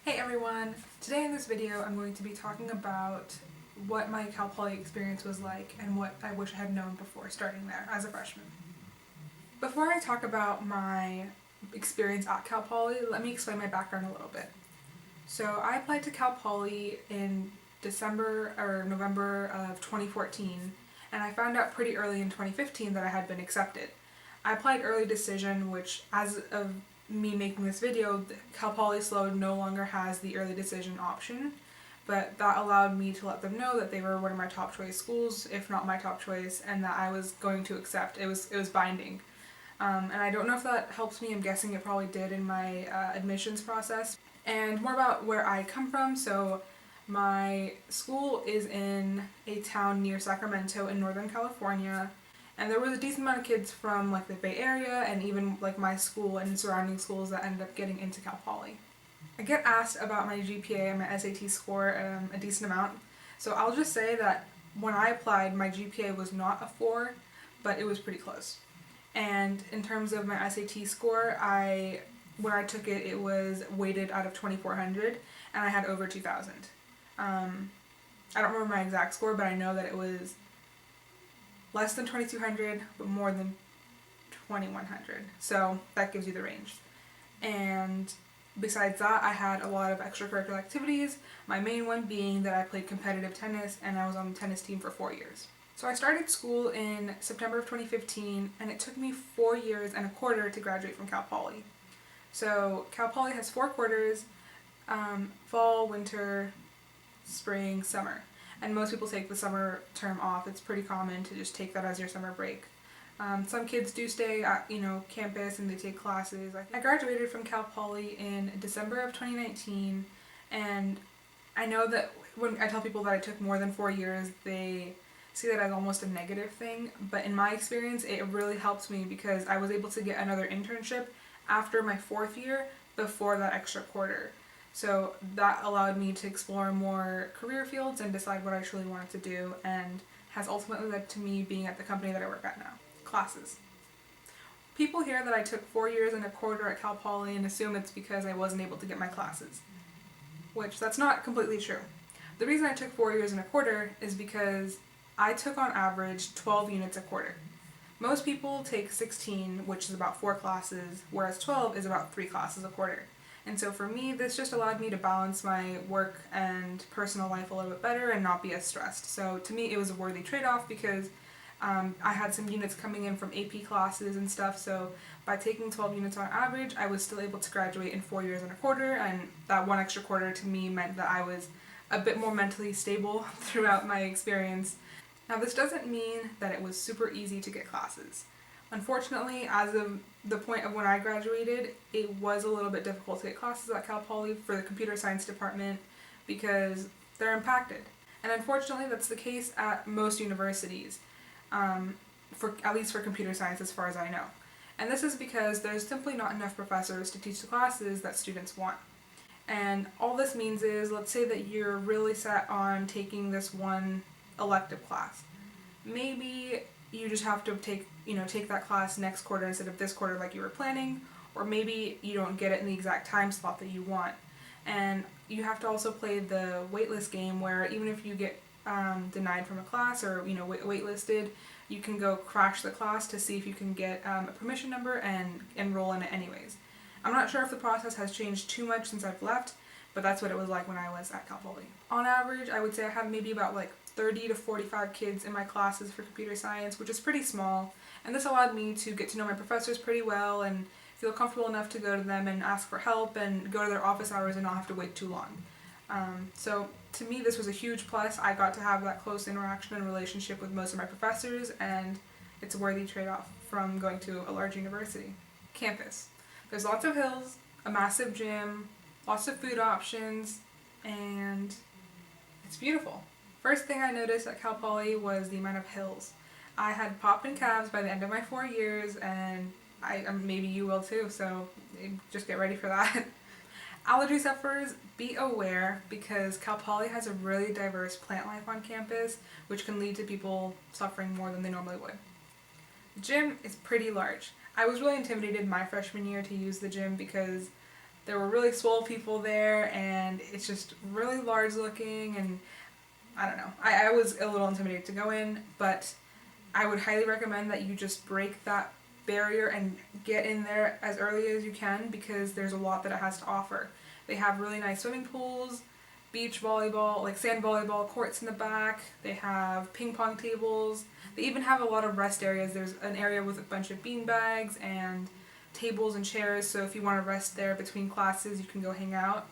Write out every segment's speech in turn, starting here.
Hey everyone! Today in this video I'm going to be talking about what my Cal Poly experience was like and what I wish I had known before starting there as a freshman. Before I talk about my experience at Cal Poly, let me explain my background a little bit. So I applied to Cal Poly in December or November of 2014, and I found out pretty early in 2015 that I had been accepted. I applied early decision, which as of me making this video, Cal Poly SLO no longer has the early decision option, but that allowed me to let them know that they were one of my top choice schools, if not my top choice, and that I was going to accept. It was binding. And I don't know if that helps me. I'm guessing it probably did in my admissions process. And more about where I come from. So my school is in a town near Sacramento in Northern California. And there was a decent amount of kids from like the Bay Area and even like my school and surrounding schools that ended up getting into Cal Poly. I get asked about my GPA and my SAT score a decent amount. So I'll just say that when I applied, my GPA was not a 4, but it was pretty close. And in terms of my SAT score, when I took it, it was weighted out of 2,400, and I had over 2,000. I don't remember my exact score, but I know that it was less than 2,200, but more than 2,100. So that gives you the range. And besides that, I had a lot of extracurricular activities, my main one being that I played competitive tennis, and I was on the tennis team for 4 years. So I started school in September of 2015, and it took me 4 years and a quarter to graduate from Cal Poly. So Cal Poly has 4 quarters, fall, winter, spring, summer. And most people take the summer term off. It's pretty common to just take that as your summer break. Some kids do stay at, campus and they take classes. I graduated from Cal Poly in December of 2019, and I know that when I tell people that I took more than 4 years, they see that as almost a negative thing, but in my experience, it really helped me because I was able to get another internship after my 4th year before that extra quarter. So that allowed me to explore more career fields and decide what I truly wanted to do, and has ultimately led to me being at the company that I work at now. Classes. People hear that I took 4 years and a quarter at Cal Poly and assume it's because I wasn't able to get my classes, which that's not completely true. The reason I took 4 years and a quarter is because I took on average 12 units a quarter. Most people take 16, which is about 4 classes, whereas 12 is about 3 classes a quarter. And so for me, this just allowed me to balance my work and personal life a little bit better and not be as stressed. So to me, it was a worthy trade-off because I had some units coming in from AP classes and stuff, so by taking 12 units on average, I was still able to graduate in 4 years and a quarter, and that one extra quarter to me meant that I was a bit more mentally stable throughout my experience. Now, this doesn't mean that it was super easy to get classes. Unfortunately, as of the point of when I graduated, it was a little bit difficult to get classes at Cal Poly for the computer science department because they're impacted. And unfortunately, that's the case at most universities, at least for computer science as far as I know. And this is because there's simply not enough professors to teach the classes that students want. And all this means is, let's say that you're really set on taking this one elective class. Maybe you just have to take that class next quarter instead of this quarter like you were planning, or maybe you don't get it in the exact time slot that you want. And you have to also play the waitlist game where even if you get denied from a class or waitlisted, you can go crash the class to see if you can get a permission number and enroll in it anyways. I'm not sure if the process has changed too much since I've left, but that's what it was like when I was at Cal Poly. On average, I would say I had maybe about 30 to 45 kids in my classes for computer science, which is pretty small, and this allowed me to get to know my professors pretty well and feel comfortable enough to go to them and ask for help and go to their office hours and not have to wait too long. So to me, this was a huge plus. I got to have that close interaction and relationship with most of my professors, and it's a worthy trade-off from going to a large university. Campus. There's lots of hills, a massive gym, lots of food options, and it's beautiful. First thing I noticed at Cal Poly was the amount of hills. I had popping calves by the end of my 4 years, and maybe you will too, so just get ready for that. Allergy sufferers, be aware because Cal Poly has a really diverse plant life on campus, which can lead to people suffering more than they normally would. The gym is pretty large. I was really intimidated my freshman year to use the gym because There were really swole people there, and it's just really large looking, and I don't know. I was a little intimidated to go in, but I would highly recommend that you just break that barrier and get in there as early as you can, because there's a lot that it has to offer. They have really nice swimming pools, beach volleyball, like sand volleyball courts in the back. They have ping pong tables. They even have a lot of rest areas. There's an area with a bunch of bean bags and tables and chairs, so if you want to rest there between classes, you can go hang out.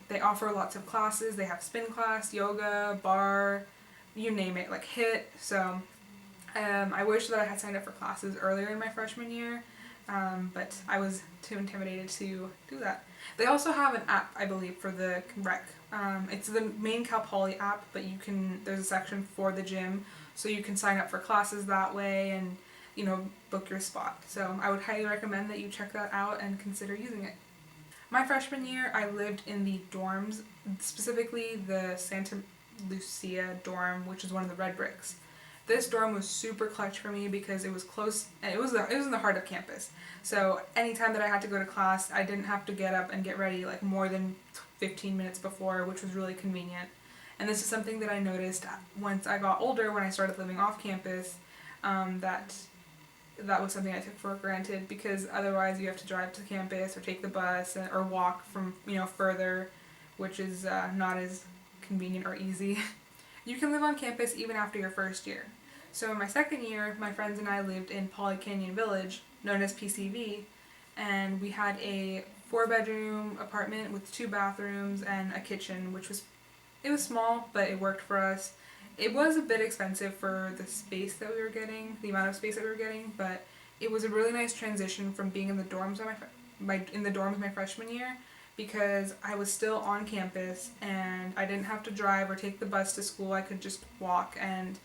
They offer lots of classes. They have spin class, yoga, bar, you name it, like HIIT. So I wish that I had signed up for classes earlier in my freshman year, but I was too intimidated to do that. They also have an app, I believe, for the rec. It's the main Cal Poly app, but there's a section for the gym, so you can sign up for classes that way and, book your spot. So I would highly recommend that you check that out and consider using it. My freshman year, I lived in the dorms, specifically the Santa Lucia dorm, which is one of the red bricks. This dorm was super clutch for me because it was close, and it was in the heart of campus. So anytime that I had to go to class, I didn't have to get up and get ready like more than 15 minutes before, which was really convenient. And this is something that I noticed once I got older, when I started living off campus, that was something I took for granted, because otherwise you have to drive to campus or take the bus or walk from further, which is not as convenient or easy. You can live on campus even after your first year. So in my second year, my friends and I lived in Poly Canyon Village, known as PCV, and we had a 4-bedroom apartment with 2 bathrooms and a kitchen, it was small, but it worked for us. It was a bit expensive for the space that we were getting, the amount of space that we were getting, but it was a really nice transition from being in the dorms my freshman year, because I was still on campus and I didn't have to drive or take the bus to school. I could just walk, and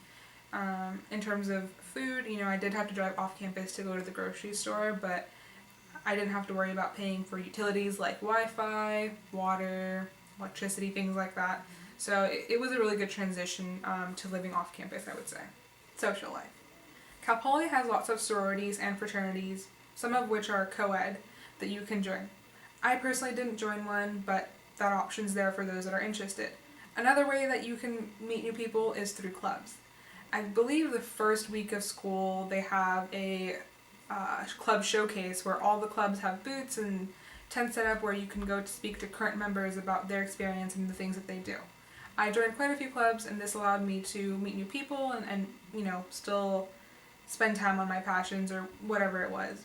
in terms of food, I did have to drive off campus to go to the grocery store, but I didn't have to worry about paying for utilities like Wi-Fi, water, electricity, things like that. So it was a really good transition to living off campus, I would say. Social life. Cal Poly has lots of sororities and fraternities, some of which are co-ed, that you can join. I personally didn't join one, but that option's there for those that are interested. Another way that you can meet new people is through clubs. I believe the first week of school they have a club showcase where all the clubs have booths and tents set up where you can go to speak to current members about their experience and the things that they do. I joined quite a few clubs, and this allowed me to meet new people and still spend time on my passions or whatever it was.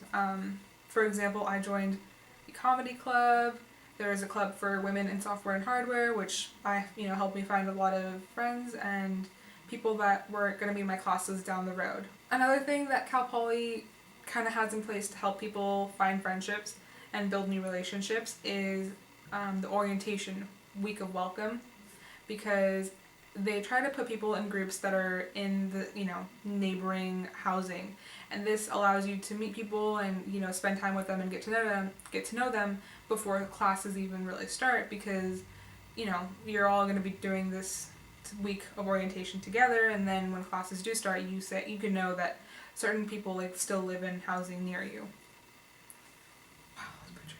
For example, I joined the comedy club. There is a club for women in software and hardware, which helped me find a lot of friends and people that were going to be in my classes down the road. Another thing that Cal Poly kind of has in place to help people find friendships and build new relationships is the orientation week of welcome, because they try to put people in groups that are in the neighboring housing, and this allows you to meet people and spend time with them and get to know them before classes even really start, because you're all going to be doing this week of orientation together, and then when classes do start, you can know that certain people still live in housing near you. Wow, that's pretty.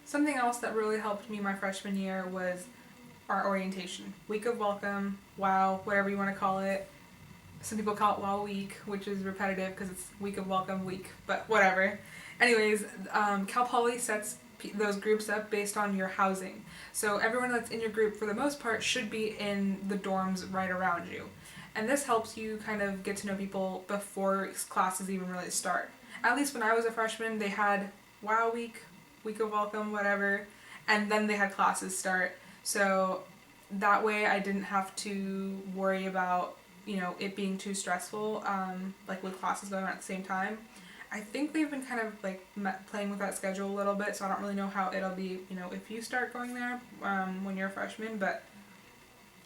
Something else that really helped me my freshman year was our orientation. Week of welcome, WOW, whatever you want to call it. Some people call it WOW week, which is repetitive because it's week of welcome week, but whatever. Anyways, Cal Poly sets those groups up based on your housing. So everyone that's in your group, for the most part, should be in the dorms right around you. And this helps you kind of get to know people before classes even really start. At least when I was a freshman, they had WOW week, week of welcome, whatever, and then they had classes start. So that way I didn't have to worry about it being too stressful, with classes going on at the same time. I think they've been kind of playing with that schedule a little bit, so I don't really know how it'll be, if you start going there when you're a freshman. But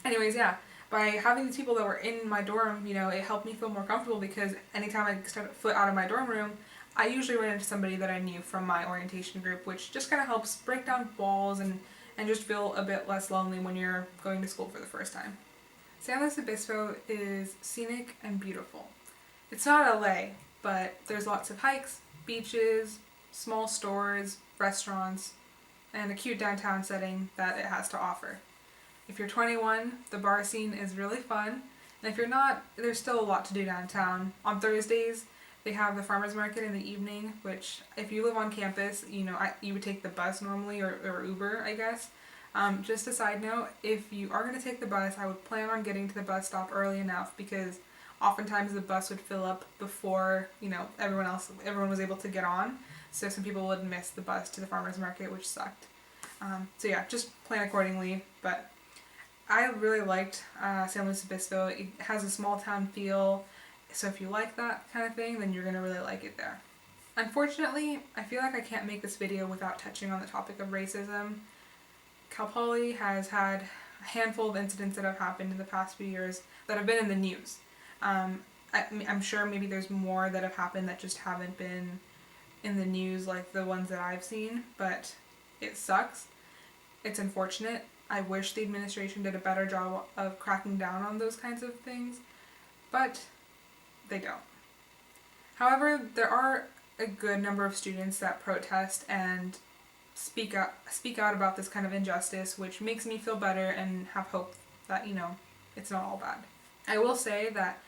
anyways, yeah, by having these people that were in my dorm, it helped me feel more comfortable, because anytime I step foot out of my dorm room, I usually run into somebody that I knew from my orientation group, which just kind of helps break down walls and just feel a bit less lonely when you're going to school for the first time. San Luis Obispo is scenic and beautiful. It's not LA, but there's lots of hikes, beaches, small stores, restaurants, and a cute downtown setting that it has to offer. If you're 21, the bar scene is really fun, and if you're not, there's still a lot to do downtown. On Thursdays, they have the farmers market in the evening, which if you live on campus, you would take the bus normally or Uber, I guess. Just a side note, if you are going to take the bus, I would plan on getting to the bus stop early enough because oftentimes the bus would fill up before, everyone was able to get on. So some people would miss the bus to the farmers market, which sucked. So yeah, just plan accordingly. But I really liked San Luis Obispo. It has a small town feel, so if you like that kind of thing, then you're going to really like it there. Unfortunately, I feel like I can't make this video without touching on the topic of racism. Cal Poly has had a handful of incidents that have happened in the past few years that have been in the news. I'm sure maybe there's more that have happened that just haven't been in the news like the ones that I've seen, but it sucks. It's unfortunate. I wish the administration did a better job of cracking down on those kinds of things, but they don't. However, there are a good number of students that protest and speak out about this kind of injustice, which makes me feel better and have hope that, it's not all bad. I will say that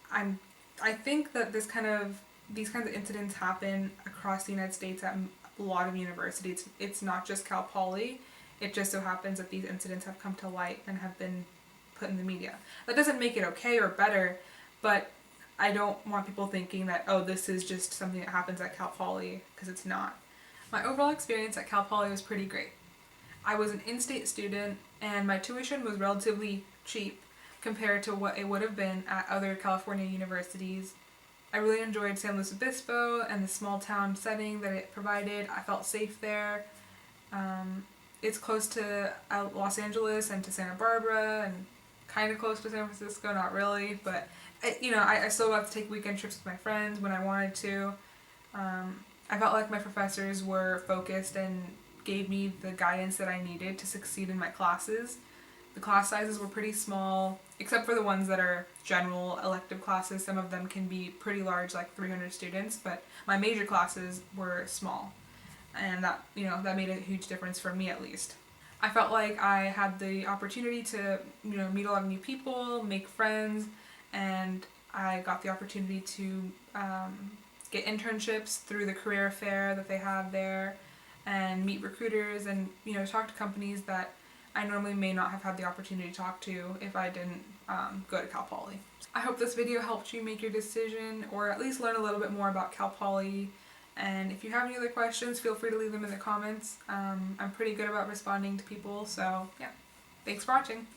I think that these kinds of incidents happen across the United States at a lot of universities. It's not just Cal Poly. It just so happens that these incidents have come to light and have been put in the media. That doesn't make it okay or better, but I don't want people thinking that, oh, this is just something that happens at Cal Poly, because it's not. My overall experience at Cal Poly was pretty great. I was an in-state student, and my tuition was relatively cheap compared to what it would have been at other California universities. I really enjoyed San Luis Obispo and the small town setting that it provided. I felt safe there. It's close to Los Angeles and to Santa Barbara, and kind of close to San Francisco, not really, but I still got to take weekend trips with my friends when I wanted to. I felt like my professors were focused and gave me the guidance that I needed to succeed in my classes. The class sizes were pretty small, except for the ones that are general elective classes. Some of them can be pretty large, like 300 students, but my major classes were small. And that made a huge difference for me, at least. I felt like I had the opportunity to, meet a lot of new people, make friends, and I got the opportunity to get internships through the career fair that they have there, and meet recruiters and, talk to companies that I normally may not have had the opportunity to talk to if I didn't go to Cal Poly. I hope this video helped you make your decision, or at least learn a little bit more about Cal Poly. And if you have any other questions, feel free to leave them in the comments. I'm pretty good about responding to people, so yeah. Thanks for watching.